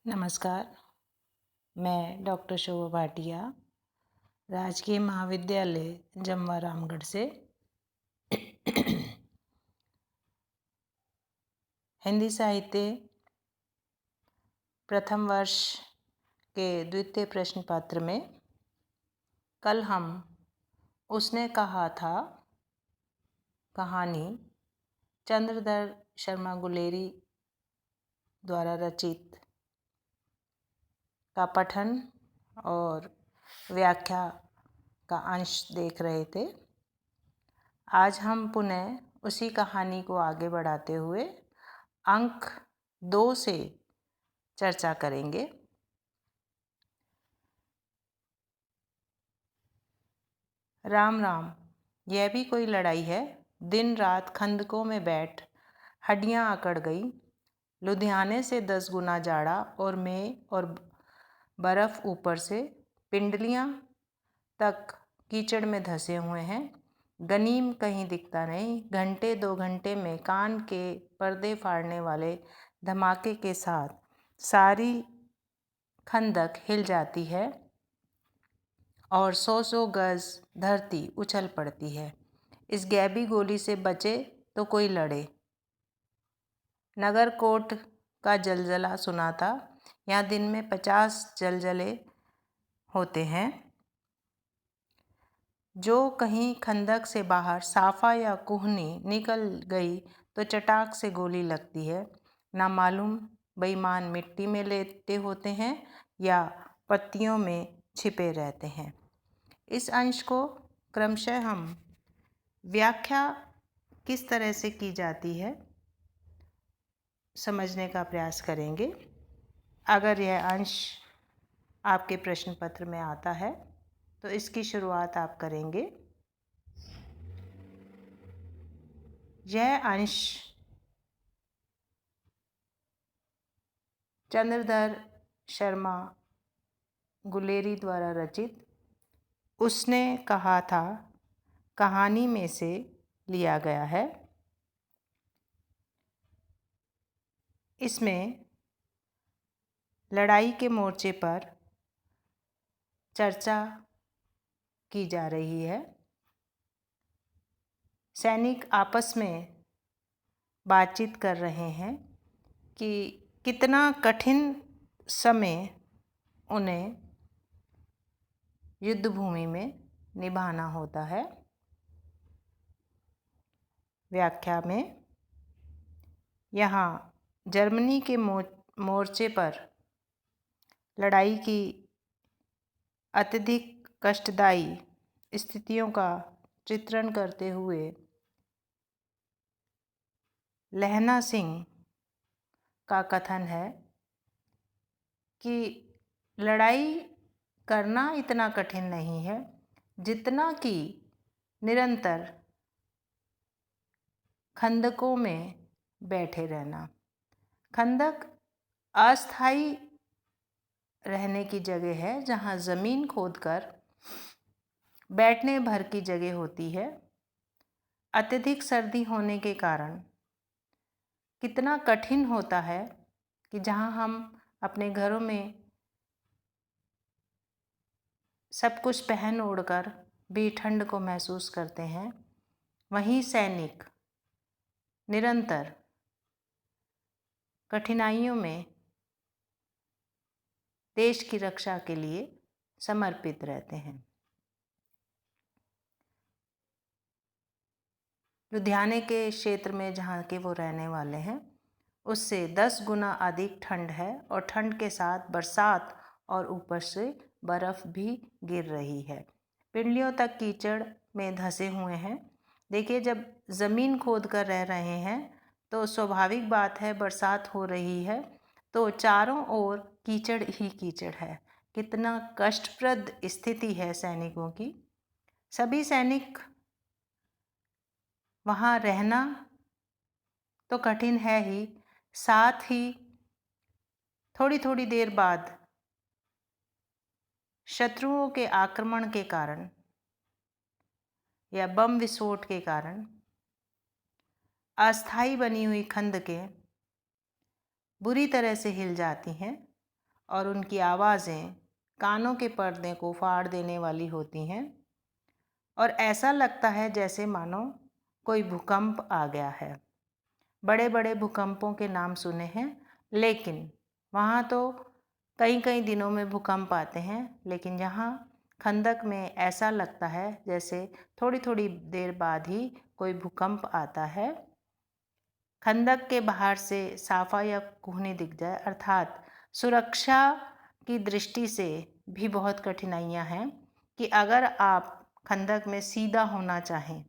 नमस्कार। मैं डॉक्टर शोभा भाटिया, राजकीय महाविद्यालय जमवा रामगढ़ से हिंदी साहित्य प्रथम वर्ष के द्वितीय प्रश्न पत्र में कल हम उसने कहा था कहानी चंद्रधर शर्मा गुलेरी द्वारा रचित का पठन और व्याख्या का अंश देख रहे थे। आज हम पुनः उसी कहानी को आगे बढ़ाते हुए अंक 2 से चर्चा करेंगे। राम राम, यह भी कोई लड़ाई है। दिन रात खंदकों में बैठ हड्डियां अकड़ गई। लुधियाने से 10 गुना जाड़ा और मेघ और बर्फ ऊपर से पिंडलियां तक कीचड़ में धंसे हुए हैं। गनीम कहीं दिखता नहीं। घंटे 2 घंटे में कान के पर्दे फाड़ने वाले धमाके के साथ सारी खंदक हिल जाती है और 100 गज धरती उछल पड़ती है। इस गैबी गोली से बचे तो कोई लड़े। नगरकोट का जलजला सुना था। यहाँ दिन में 50 जलजले होते हैं। जो कहीं खंदक से बाहर साफा या कुहनी निकल गई तो चटाक से गोली लगती है। ना मालूम बेईमान मिट्टी में लेटे होते हैं या पत्तियों में छिपे रहते हैं। इस अंश को क्रमशः हम व्याख्या किस तरह से की जाती है समझने का प्रयास करेंगे। अगर यह अंश आपके प्रश्न पत्र में आता है तो इसकी शुरुआत आप करेंगे। यह अंश चंद्रधर शर्मा गुलेरी द्वारा रचित उसने कहा था कहानी में से लिया गया है। इसमें लड़ाई के मोर्चे पर चर्चा की जा रही है। सैनिक आपस में बातचीत कर रहे हैं कि कितना कठिन समय उन्हें युद्ध भूमि में निभाना होता है। व्याख्या में यहाँ जर्मनी के मोर्चे पर लड़ाई की अत्यधिक कष्टदायी स्थितियों का चित्रण करते हुए लहना सिंह का कथन है कि लड़ाई करना इतना कठिन नहीं है जितना कि निरंतर खंदकों में बैठे रहना। खंदक अस्थायी रहने की जगह है जहाँ ज़मीन खोदकर बैठने भर की जगह होती है। अत्यधिक सर्दी होने के कारण कितना कठिन होता है कि जहाँ हम अपने घरों में सब कुछ पहन ओढ़कर भी ठंड को महसूस करते हैं, वहीं सैनिक निरंतर कठिनाइयों में देश की रक्षा के लिए समर्पित रहते हैं। लुधियाने के क्षेत्र में जहाँ के वो रहने वाले हैं उससे 10 गुना अधिक ठंड है और ठंड के साथ बरसात और ऊपर से बर्फ़ भी गिर रही है। पिंडलियों तक कीचड़ में धंसे हुए हैं। देखिए, जब ज़मीन खोद कर रह रहे हैं तो स्वाभाविक बात है, बरसात हो रही है तो चारों ओर कीचड़ ही कीचड़ है। कितना कष्टप्रद स्थिति है सैनिकों की। सभी सैनिक वहाँ रहना तो कठिन है ही, साथ ही थोड़ी थोड़ी देर बाद शत्रुओं के आक्रमण के कारण या बम विस्फोट के कारण अस्थायी बनी हुई खंदकें बुरी तरह से हिल जाती हैं और उनकी आवाज़ें कानों के पर्दे को फाड़ देने वाली होती हैं और ऐसा लगता है जैसे मानो कोई भूकंप आ गया है। बड़े बड़े भूकंपों के नाम सुने हैं, लेकिन वहाँ तो कई कई दिनों में भूकंप आते हैं, लेकिन यहाँ खंदक में ऐसा लगता है जैसे थोड़ी थोड़ी देर बाद ही कोई भूकंप आता है। खंदक के बाहर से साफा या कूहनी दिख जाए, अर्थात सुरक्षा की दृष्टि से भी बहुत कठिनाइयाँ हैं कि अगर आप खंदक में सीधा होना चाहें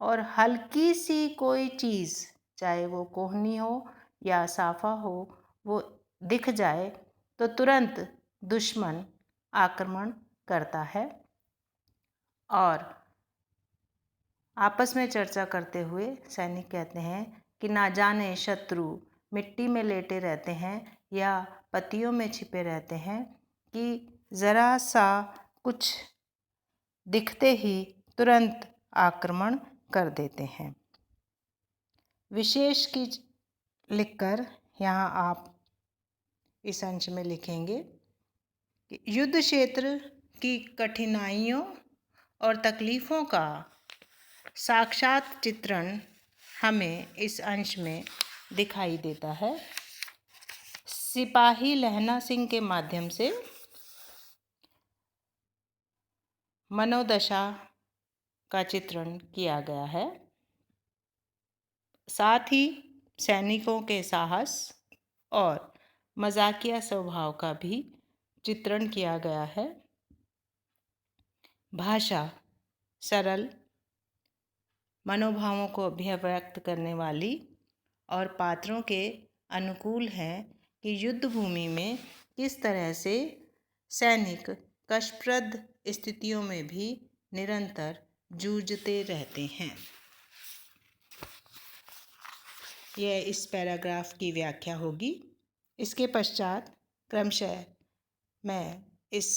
और हल्की सी कोई चीज़, चाहे वो कोहनी हो या साफा हो, वो दिख जाए तो तुरंत दुश्मन आक्रमण करता है। और आपस में चर्चा करते हुए सैनिक कहते हैं कि ना जाने शत्रु मिट्टी में लेटे रहते हैं या पत्तियों में छिपे रहते हैं कि ज़रा सा कुछ दिखते ही तुरंत आक्रमण कर देते हैं। विशेष की लिखकर यहाँ आप इस अंश में लिखेंगे कि युद्ध क्षेत्र की कठिनाइयों और तकलीफ़ों का साक्षात चित्रण हमें इस अंश में दिखाई देता है। सिपाही लहना सिंह के माध्यम से मनोदशा का चित्रण किया गया है। साथ ही सैनिकों के साहस और मजाकिया स्वभाव का भी चित्रण किया गया है। भाषा सरल, मनोभावों को अभिव्यक्त करने वाली और पात्रों के अनुकूल है कि युद्ध भूमि में किस तरह से सैनिक कष्टप्रद स्थितियों में भी निरंतर जूझते रहते हैं। यह इस पैराग्राफ की व्याख्या होगी। इसके पश्चात क्रमशः मैं इस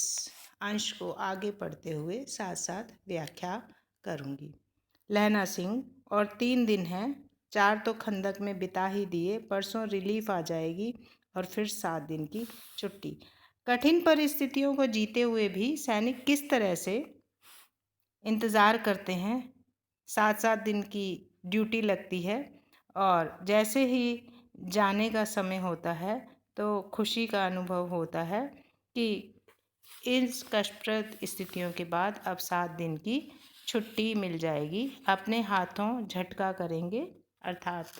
अंश को आगे पढ़ते हुए साथ साथ व्याख्या करूँगी। लहना सिंह, और 3 दिन हैं, 4 तो खंदक में बिता ही दिए, परसों रिलीफ आ जाएगी और फिर 7 दिन की छुट्टी। कठिन परिस्थितियों को जीते हुए भी सैनिक किस तरह से इंतज़ार करते हैं। 7-7 दिन की ड्यूटी लगती है और जैसे ही जाने का समय होता है तो खुशी का अनुभव होता है कि इस कष्टप्रद स्थितियों के बाद अब 7 दिन की छुट्टी मिल जाएगी। अपने हाथों झटका करेंगे, अर्थात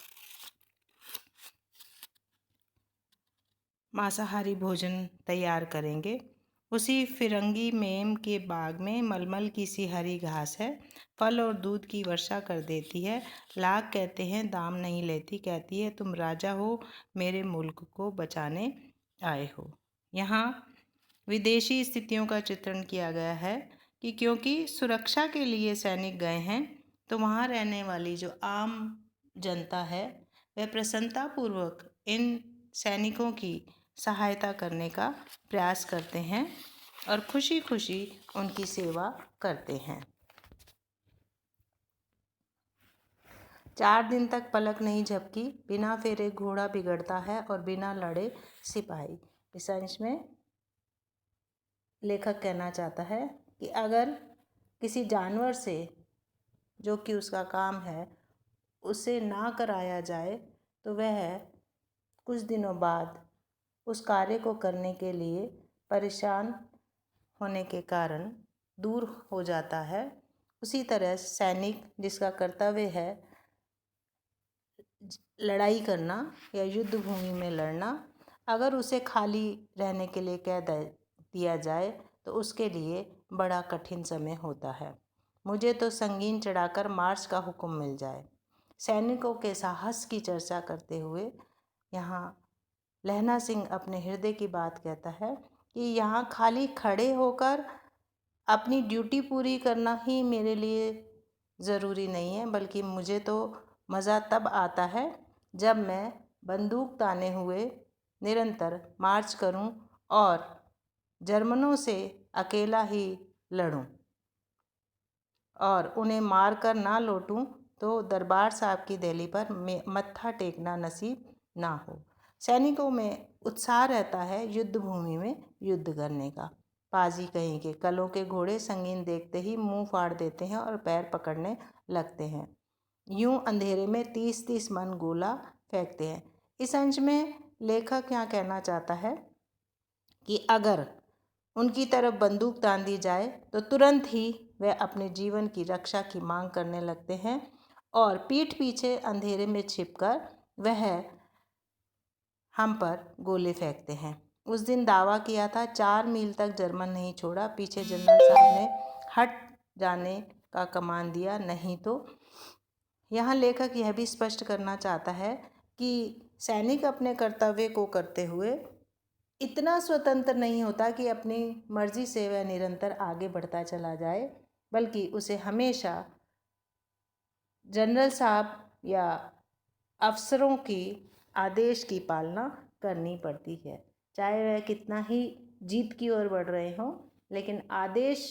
मांसाहारी भोजन तैयार करेंगे। उसी फिरंगी मेम के बाग में मलमल की सी हरी घास है, फल और दूध की वर्षा कर देती है। लाख कहते हैं दाम नहीं लेती, कहती है तुम राजा हो, मेरे मुल्क को बचाने आए हो। यहाँ विदेशी स्थितियों का चित्रण किया गया है कि क्योंकि सुरक्षा के लिए सैनिक गए हैं तो वहाँ रहने वाली जो आम जनता है वह प्रसन्नतापूर्वक इन सैनिकों की सहायता करने का प्रयास करते हैं और खुशी खुशी उनकी सेवा करते हैं। 4 दिन तक पलक नहीं झपकी, बिना फेरे घोड़ा बिगड़ता है और बिना लड़े सिपाही। इस अंश में लेखक कहना चाहता है कि अगर किसी जानवर से जो कि उसका काम है उसे ना कराया जाए तो वह कुछ दिनों बाद उस कार्य को करने के लिए परेशान होने के कारण दूर हो जाता है। उसी तरह सैनिक जिसका कर्तव्य है लड़ाई करना या युद्ध भूमि में लड़ना, अगर उसे खाली रहने के लिए कह दिया जाए तो उसके लिए बड़ा कठिन समय होता है। मुझे तो संगीन चढ़ाकर मार्च का हुक्म मिल जाए। सैनिकों के साहस की चर्चा करते हुए यहाँ लहना सिंह अपने हृदय की बात कहता है कि यहाँ खाली खड़े होकर अपनी ड्यूटी पूरी करना ही मेरे लिए ज़रूरी नहीं है, बल्कि मुझे तो मज़ा तब आता है जब मैं बंदूक ताने हुए निरंतर मार्च करूं और जर्मनों से अकेला ही लड़ूं और उन्हें मार कर ना लौटूं तो दरबार साहब की दहली पर मत्था टेकना नसीब ना हो। सैनिकों में उत्साह रहता है युद्ध भूमि में युद्ध करने का। पाजी कहीं के कलों के घोड़े संगीन देखते ही मुंह फाड़ देते हैं और पैर पकड़ने लगते हैं। यूं अंधेरे में 30-30 मन गोला फेंकते हैं। इस अंश में लेखक यहाँ कहना चाहता है कि अगर उनकी तरफ बंदूक तान दी जाए तो तुरंत ही वह अपने जीवन की रक्षा की मांग करने लगते हैं और पीठ पीछे अंधेरे में छिपकर वह हम पर गोले फेंकते हैं। उस दिन दावा किया था 4 मील तक जर्मन नहीं छोड़ा। पीछे जनरल साहब ने हट जाने का कमान दिया, नहीं तो। यहाँ लेखक यह भी स्पष्ट करना चाहता है कि सैनिक अपने कर्तव्य को करते हुए इतना स्वतंत्र नहीं होता कि अपनी मर्जी से वह निरंतर आगे बढ़ता चला जाए, बल्कि उसे हमेशा जनरल साहब या अफसरों की आदेश की पालना करनी पड़ती है। चाहे वह कितना ही जीत की ओर बढ़ रहे हों, लेकिन आदेश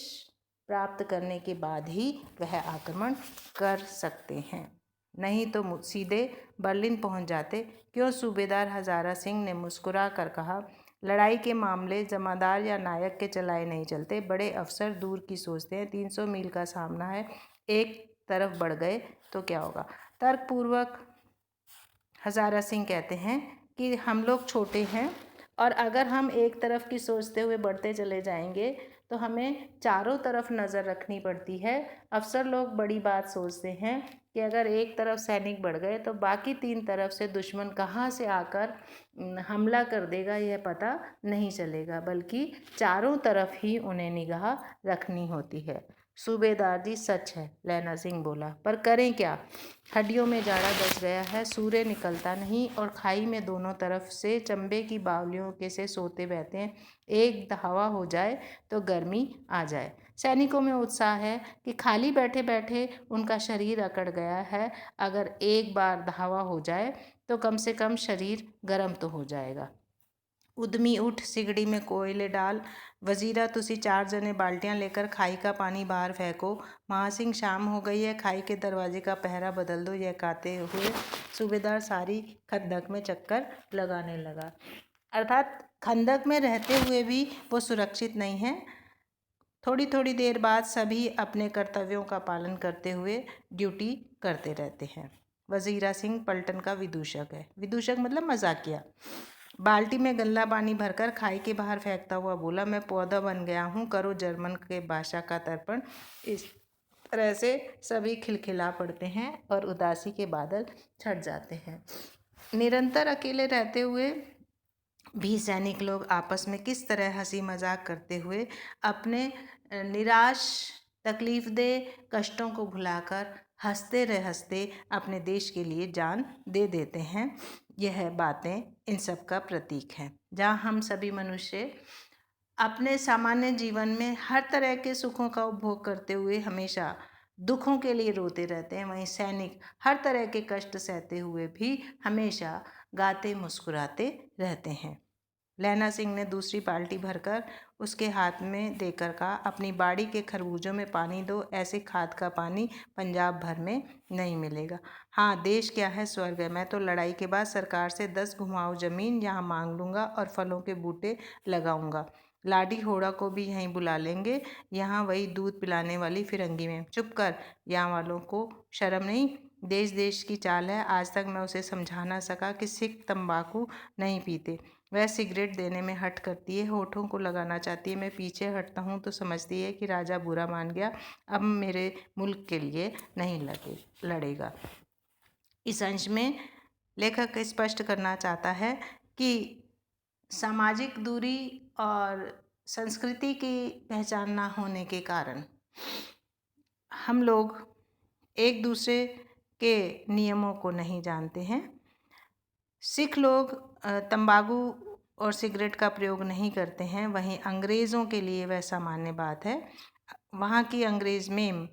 प्राप्त करने के बाद ही वह आक्रमण कर सकते हैं, नहीं तो सीधे बर्लिन पहुंच जाते। क्यों? सूबेदार हजारा सिंह ने मुस्कुरा कर कहा, लड़ाई के मामले जमादार या नायक के चलाए नहीं चलते। बड़े अफसर दूर की सोचते हैं। 300 मील का सामना है, एक तरफ बढ़ गए तो क्या होगा। तर्कपूर्वक हजारा सिंह कहते हैं कि हम लोग छोटे हैं और अगर हम एक तरफ की सोचते हुए बढ़ते चले जाएंगे तो हमें चारों तरफ नज़र रखनी पड़ती है। अफसर लोग बड़ी बात सोचते हैं कि अगर एक तरफ सैनिक बढ़ गए तो बाकी 3 तरफ से दुश्मन कहाँ से आकर हमला कर देगा यह पता नहीं चलेगा, बल्कि चारों तरफ ही उन्हें निगाह रखनी होती है। सूबेदार जी सच है, लैना सिंह बोला, पर करें क्या? हड्डियों में जाड़ा बच गया है, सूर्य निकलता नहीं और खाई में दोनों तरफ से चंबे की बावलियों के से सोते बहते हैं। एक हवा हो जाए तो गर्मी आ जाए। सैनिकों में उत्साह है कि खाली बैठे बैठे उनका शरीर अकड़ गया है, अगर एक बार धावा हो जाए तो कम से कम शरीर गर्म तो हो जाएगा। उद्यमी उठ, सिगड़ी में कोयले डाल। वजीरा तुसी 4 जने बाल्टियां लेकर खाई का पानी बाहर फेंको। महासिंह शाम हो गई है, खाई के दरवाजे का पहरा बदल दो। यह कहते हुए सूबेदार सारी खंदक में चक्कर लगाने लगा। अर्थात खंदक में रहते हुए भी वो सुरक्षित नहीं है। थोड़ी थोड़ी देर बाद सभी अपने कर्तव्यों का पालन करते हुए ड्यूटी करते रहते हैं। वजीरा सिंह पलटन का विदूषक है। विदूषक मतलब मजाकिया। बाल्टी में गंदा पानी भरकर खाई के बाहर फेंकता हुआ बोला, मैं पौधा बन गया हूँ, करो जर्मन के बादशाह का तर्पण। इस तरह से सभी खिलखिला पड़ते हैं और उदासी के बादल छट जाते हैं। निरंतर अकेले रहते हुए भी सैनिक लोग आपस में किस तरह हंसी मजाक करते हुए अपने निराश तकलीफदेह कष्टों को भुलाकर हंसते अपने देश के लिए जान दे देते हैं। यह बातें इन सब का प्रतीक है। जहाँ हम सभी मनुष्य अपने सामान्य जीवन में हर तरह के सुखों का उपभोग करते हुए हमेशा दुखों के लिए रोते रहते हैं, वहीं सैनिक हर तरह के कष्ट सहते हुए भी हमेशा गाते मुस्कुराते रहते हैं। लैना सिंह ने दूसरी बाल्टी भरकर उसके हाथ में देकर कहा, अपनी बाड़ी के खरबूजों में पानी दो, ऐसे खाद का पानी पंजाब भर में नहीं मिलेगा। हाँ, देश क्या है, स्वर्ग है। मैं तो लड़ाई के बाद सरकार से 10 घुमाऊ जमीन यहाँ मांग लूँगा और फलों के बूटे लगाऊंगा। लाडी होड़ा को भी यहीं बुला लेंगे, यहाँ वही दूध पिलाने वाली फिरंगी में। चुप कर, यहाँ वालों को शर्म नहीं? देश देश की चाल है। आज तक मैं उसे समझा ना सका कि सिख तंबाकू नहीं पीते। वह सिगरेट देने में हट करती है, होठों को लगाना चाहती है। मैं पीछे हटता हूँ तो समझती है कि राजा बुरा मान गया, अब मेरे मुल्क के लिए नहीं लड़ेगा। इस अंश में लेखक स्पष्ट करना चाहता है कि सामाजिक दूरी और संस्कृति की पहचान ना होने के कारण हम लोग एक दूसरे के नियमों को नहीं जानते हैं। सिख लोग तंबाकू और सिगरेट का प्रयोग नहीं करते हैं, वहीं अंग्रेज़ों के लिए वह सामान्य बात है। वहाँ की अंग्रेज़ मेम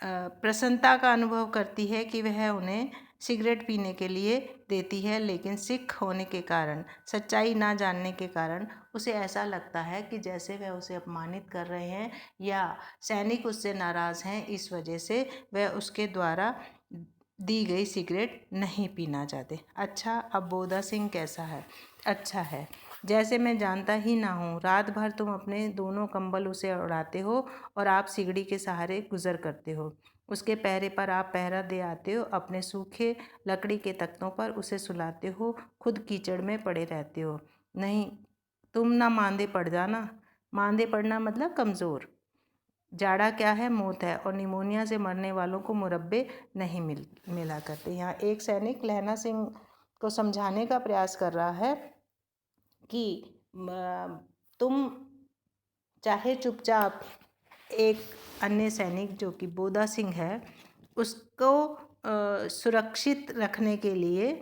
प्रसन्नता का अनुभव करती है कि वह उन्हें सिगरेट पीने के लिए देती है, लेकिन सिख होने के कारण, सच्चाई ना जानने के कारण उसे ऐसा लगता है कि जैसे वह उसे अपमानित कर रहे हैं या सैनिक उससे नाराज़ हैं। इस वजह से वह उसके द्वारा दी गई सिगरेट नहीं पीना चाहते। अच्छा, अब बोधा सिंह कैसा है? अच्छा है, जैसे मैं जानता ही ना हूँ। रात भर तुम अपने दोनों कंबल उसे उड़ाते हो और आप सिगड़ी के सहारे गुजर करते हो। उसके पहरे पर आप पहरा दे आते हो, अपने सूखे लकड़ी के तख्तों पर उसे सुलाते हो, खुद कीचड़ में पड़े रहते हो। नहीं, तुम ना मांदे पड़ जाना। मांदे पड़ना मतलब कमज़ोर। जाड़ा क्या है? मौत है, और निमोनिया से मरने वालों को मुरब्बे नहीं मिला करते। यहाँ एक सैनिक लहना सिंह को समझाने का प्रयास कर रहा है कि तुम चाहे चुपचाप, एक अन्य सैनिक जो कि बोधा सिंह है उसको सुरक्षित रखने के लिए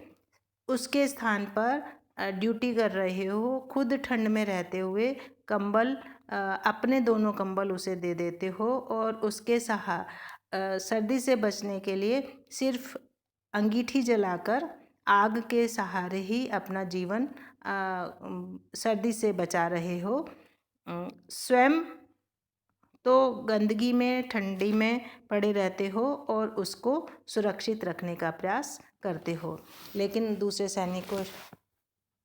उसके स्थान पर ड्यूटी कर रहे हो, खुद ठंड में रहते हुए कंबल अपने दोनों कंबल उसे दे देते हो, और उसके सर्दी से बचने के लिए सिर्फ अंगीठी जलाकर आग के सहारे ही अपना जीवन सर्दी से बचा रहे हो। स्वयं तो गंदगी में, ठंडी में पड़े रहते हो और उसको सुरक्षित रखने का प्रयास करते हो। लेकिन दूसरे सैनिक को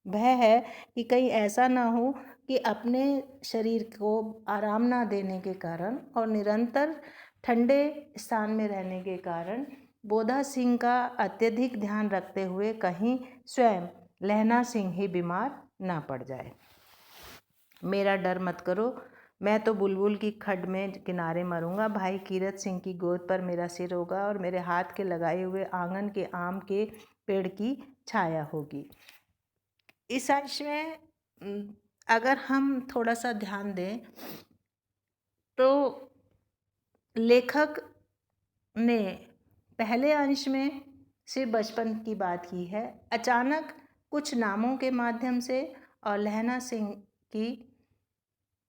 भय है कि कहीं ऐसा ना हो कि अपने शरीर को आराम ना देने के कारण और निरंतर ठंडे स्थान में रहने के कारण बोधा सिंह का अत्यधिक ध्यान रखते हुए कहीं स्वयं लहना सिंह ही बीमार ना पड़ जाए। मेरा डर मत करो, मैं तो बुलबुल की खड में किनारे मरूंगा। भाई कीरत सिंह की गोद पर मेरा सिर होगा और मेरे हाथ के लगाए हुए आंगन के आम के पेड़ की छाया होगी। इस अंश में अगर हम थोड़ा सा ध्यान दें तो लेखक ने पहले अंश में सिर्फ बचपन की बात की है। अचानक कुछ नामों के माध्यम से और लहना सिंह की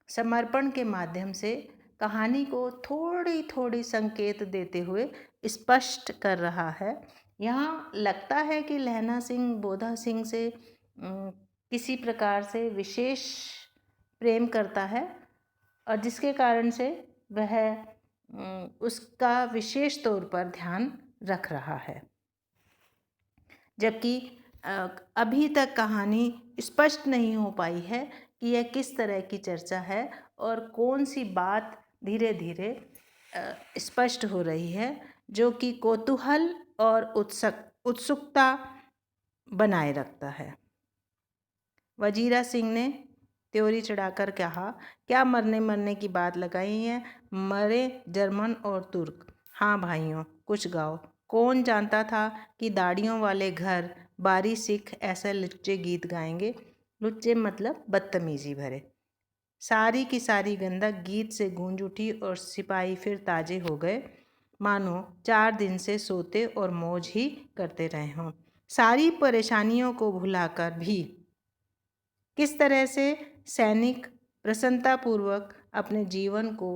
समर्पण के माध्यम से कहानी को थोड़ी थोड़ी संकेत देते हुए स्पष्ट कर रहा है। यहाँ लगता है कि लहना सिंह बोधा सिंह से किसी प्रकार से विशेष प्रेम करता है और जिसके कारण से वह उसका विशेष तौर पर ध्यान रख रहा है। जबकि अभी तक कहानी स्पष्ट नहीं हो पाई है कि यह किस तरह की चर्चा है और कौन सी बात धीरे धीरे स्पष्ट हो रही है, जो कि कौतूहल और उत्सुकता बनाए रखता है। वजीरा सिंह ने त्योरी चढ़ाकर कहा, क्या मरने की बात लगाई है? मरे जर्मन और तुर्क। हाँ भाइयों, कुछ गाओ। कौन जानता था कि दाढ़ियों वाले घर बारी सिख ऐसा लुच्चे गीत गाएंगे। लुच्चे मतलब बदतमीजी भरे। सारी की सारी गंधक गीत से गूंज उठी और सिपाही फिर ताजे हो गए, मानो 4 दिन से सोते और मौज ही करते रहे हों। सारी परेशानियों को भुलाकर भी किस तरह से सैनिक प्रसन्नतापूर्वक अपने जीवन को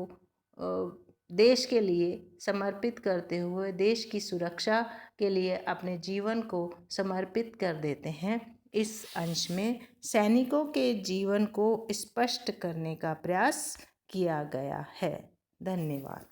देश के लिए समर्पित करते हुए, देश की सुरक्षा के लिए अपने जीवन को समर्पित कर देते हैं, इस अंश में सैनिकों के जीवन को स्पष्ट करने का प्रयास किया गया है। धन्यवाद।